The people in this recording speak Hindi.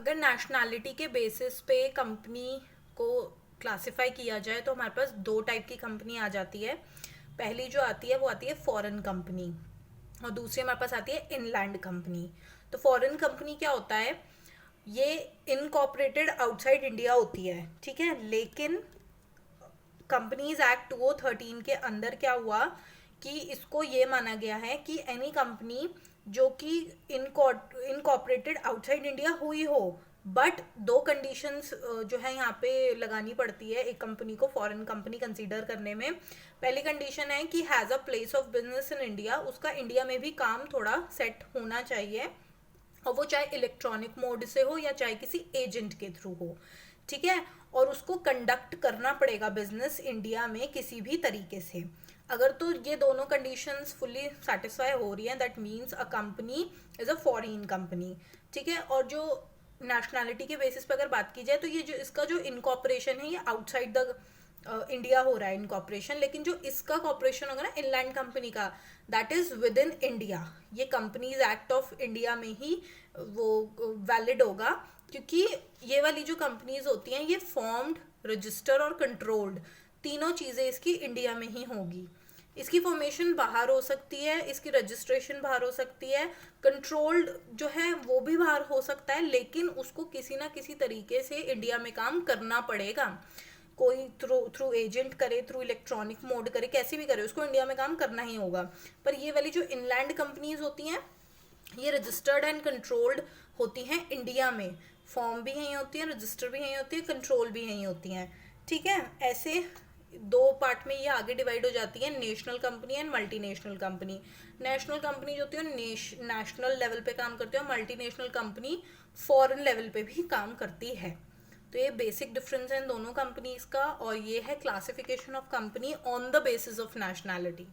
अगर नेशनैलिटी के बेसिस पे कंपनी को क्लासिफाई किया जाए तो हमारे पास दो टाइप की कंपनी आ जाती है। पहली जो आती है वो आती है फॉरेन कंपनी, और दूसरी हमारे पास आती है इनलैंड कंपनी। तो फॉरेन कंपनी क्या होता है, ये इनकॉर्पोरेटेड आउटसाइड इंडिया होती है, ठीक है। लेकिन कंपनीज एक्ट 2013 के अंदर क्या हुआ कि इसको ये माना गया है कि एनी कंपनी जो कि इनकॉर्पोरेटेड आउटसाइड इंडिया हुई हो, बट दो कंडीशंस जो है यहाँ पे लगानी पड़ती है एक कंपनी को फॉरेन कंपनी कंसीडर करने में। पहली कंडीशन है कि has a place of business in India, उसका इंडिया में भी काम थोड़ा सेट होना चाहिए, और वो चाहे इलेक्ट्रॉनिक मोड से हो या चाहे किसी एजेंट के थ्रू हो, ठीक है। और उसको कंडक्ट करना पड़ेगा बिजनेस इंडिया में किसी भी तरीके से। अगर तो ये दोनों कंडीशंस फुल्ली सेटिस्फाई हो रही हैं, that means a company is a foreign company, ठीक है। और जो नेशनैलिटी के बेसिस पे अगर बात की जाए तो ये जो इसका जो इनकॉर्पोरेशन है ये आउटसाइड द इंडिया हो रहा है इनकॉर्पोरेशन, लेकिन जो इसका कॉर्पोरेशन होगा ना इनलैंड कंपनी का, that is with in India. ये कंपनीज एक्ट ऑफ इंडिया में ही वो वैलिड होगा, क्योंकि ये वाली जो कंपनीज होती हैं ये फॉर्म्ड, रजिस्टर और कंट्रोल्ड, तीनों चीज़ें इसकी इंडिया में ही होगी। इसकी फॉर्मेशन बाहर हो सकती है, इसकी रजिस्ट्रेशन बाहर हो सकती है, कंट्रोल्ड जो है वो भी बाहर हो सकता है, लेकिन उसको किसी ना किसी तरीके से इंडिया में काम करना पड़ेगा। कोई थ्रू एजेंट करे, थ्रू इलेक्ट्रॉनिक मोड करे, कैसे भी करे, उसको इंडिया में काम करना ही होगा। पर ये वाली जो इनलैंड कंपनीज होती हैं ये रजिस्टर्ड एंड कंट्रोल्ड होती हैं इंडिया में, फॉर्म भी यहीं होती है, रजिस्टर भी यहीं होती है, कंट्रोल भी यहीं होती हैं, ठीक है। ऐसे दो पार्ट में ये आगे डिवाइड हो जाती है, national company and multinational company. National company जो होती है नेशनल लेवल पे काम करती है, और मल्टीनेशनल कंपनी फॉरेन लेवल पे भी काम करती है। तो ये बेसिक डिफरेंस है इन दोनों कंपनीज का, और ये है classification of company on the basis of nationality.